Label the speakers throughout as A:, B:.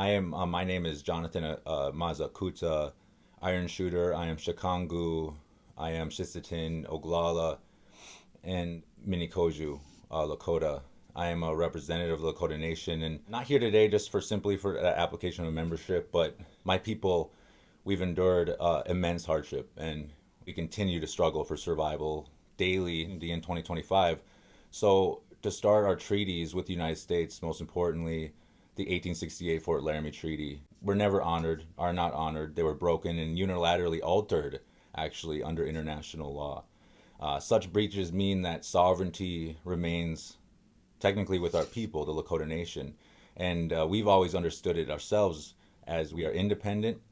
A: My name is Jonathan Mazakuta, Iron Shooter. I am Shakangu. I am Shistatin, Oglala, and Minikoju, Lakota. I am a representative of the Lakota Nation, and not here today just for simply for application of membership, but my people, we've endured immense hardship, and we continue to struggle for survival daily in 2025. So to start our treaties with the United States, most importantly, the 1868 Fort Laramie Treaty, were never honored, are not honored. They were broken and unilaterally altered, actually, under international law. Such breaches mean that sovereignty remains technically with our people, the Lakota Nation. And we've always understood it ourselves as we are independent.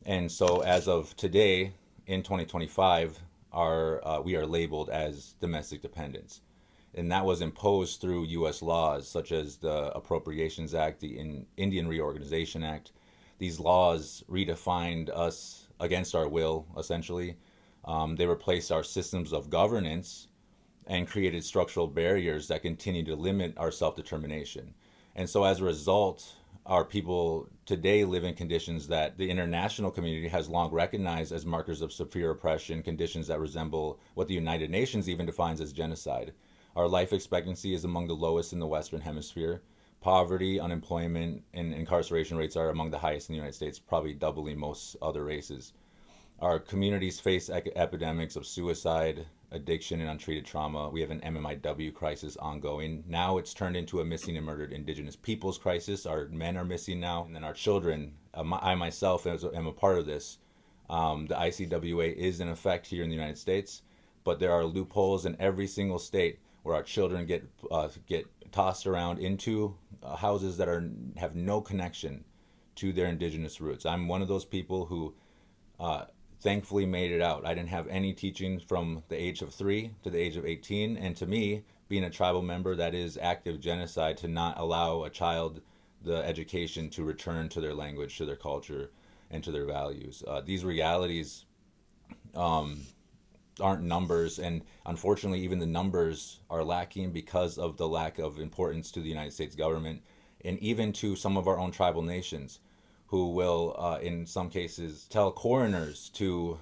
A: And so, as of today, in 2025, we are labeled as domestic dependents. And that was imposed through U.S. laws such as the Appropriations Act, the Indian Reorganization Act. These laws redefined us against our will, essentially. They replaced our systems of governance and created structural barriers that continue to limit our self determination. And so, as a result, our people today live in conditions that the international community has long recognized as markers of severe oppression, conditions that resemble what the United Nations even defines as genocide. Our life expectancy is among the lowest in the Western Hemisphere. Poverty, unemployment, and incarceration rates are among the highest in the United States, probably doubling most other races. Our communities face epidemics of suicide, addiction, and untreated trauma. We have an MMIW crisis ongoing. Now it's turned into a missing and murdered Indigenous peoples crisis. Our men are missing now, and then our children. I myself am a part of this. The ICWA is in effect here in the United States, but there are loopholes in every single state where our children get tossed around into houses that have no connection to their Indigenous roots. I'm one of those people who thankfully made it out. I didn't have any teaching from the age of 3 to the age of 18. And to me, being a tribal member, that is active genocide to not allow a child the education to return to their language, to their culture, and to their values. These realities aren't numbers. And unfortunately, even the numbers are lacking because of the lack of importance to the United States government and even to some of our own tribal nations who will, in some cases, tell coroners to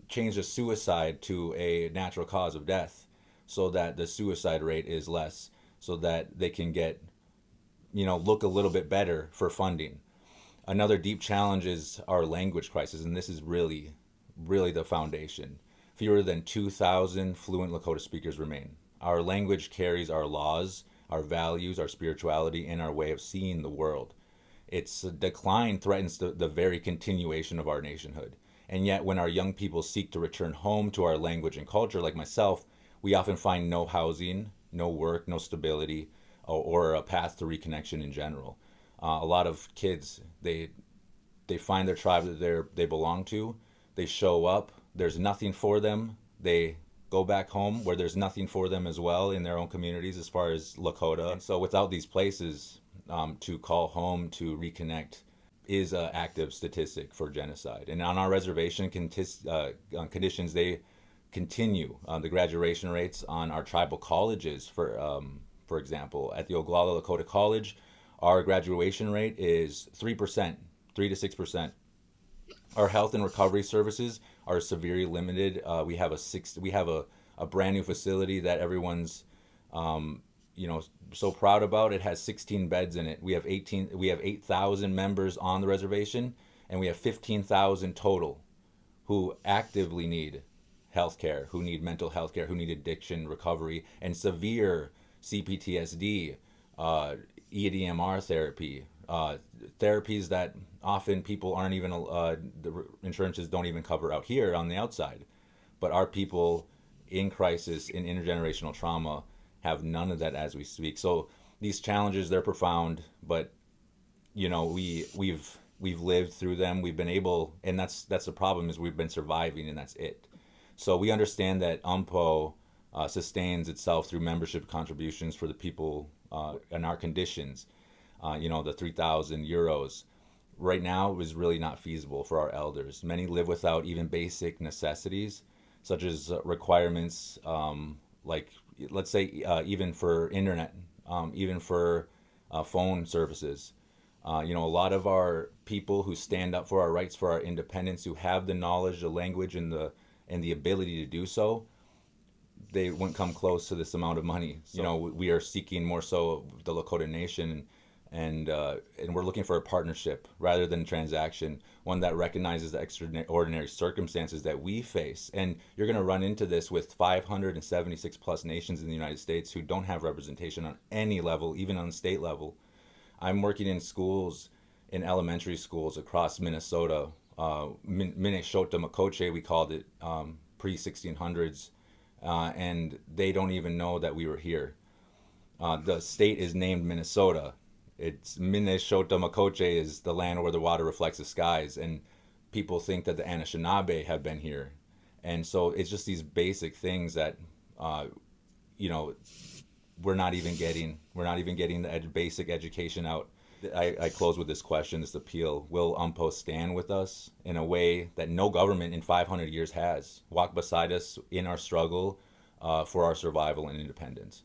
A: change a suicide to a natural cause of death so that the suicide rate is less, so that they can get, look a little bit better for funding. Another deep challenge is our language crisis, and this is really, really the foundation. Fewer than 2,000 fluent Lakota speakers remain. Our language carries our laws, our values, our spirituality, and our way of seeing the world. Its decline threatens the very continuation of our nationhood. And yet, when our young people seek to return home to our language and culture, like myself, we often find no housing, no work, no stability, or a path to reconnection in general. A lot of kids, they find their tribe that they belong to, they show up, there's nothing for them, they go back home where there's nothing for them as well in their own communities as far as Lakota. And so without these places, to call home, to reconnect, is an active statistic for genocide. And on our reservation, conditions, they continue. The graduation rates on our tribal colleges, for example, at the Oglala Lakota College, our graduation rate is 3%, 3 to 6%. Our health and recovery services are severely limited. We have a brand new facility that everyone's so proud about. It has 16 beds in it. We have 8,000 members on the reservation, and we have 15,000 total who actively need health care, who need mental health care, who need addiction recovery and severe CPTSD, EDMR therapy, therapies that often people aren't even, the insurances don't even cover out here on the outside. But our people in crisis, in intergenerational trauma, have none of that as we speak. So these challenges, they're profound, but we've lived through them. We've been able, and that's the problem, is we've been surviving, and that's it. So we understand that UMPO sustains itself through membership contributions for the people in our conditions. The 3,000 euros. Right now, it was really not feasible for our elders. Many live without even basic necessities, such as requirements like, let's say, even for internet, even for phone services. A lot of our people who stand up for our rights, for our independence, who have the knowledge, the language, and the ability to do so, they wouldn't come close to this amount of money. So, we are seeking more so the Lakota Nation, and we're looking for a partnership rather than a transaction, one that recognizes the extraordinary circumstances that we face. And you're going to run into this with 576 plus nations in the United States who don't have representation on any level, even on state level. I'm working in schools, in elementary schools across Minnesota, Minnesota Makoche, we called it, pre 1600s, and they don't even know that we were here. The state is named Minnesota. It's Minnesota Makoche is the land where the water reflects the skies, and people think that the Anishinaabe have been here, and so it's just these basic things that, you know, we're not even getting the basic education out. I close with this question, this appeal: will UMPO stand with us in a way that no government in 500 years has? Walk beside us in our struggle for our survival and independence.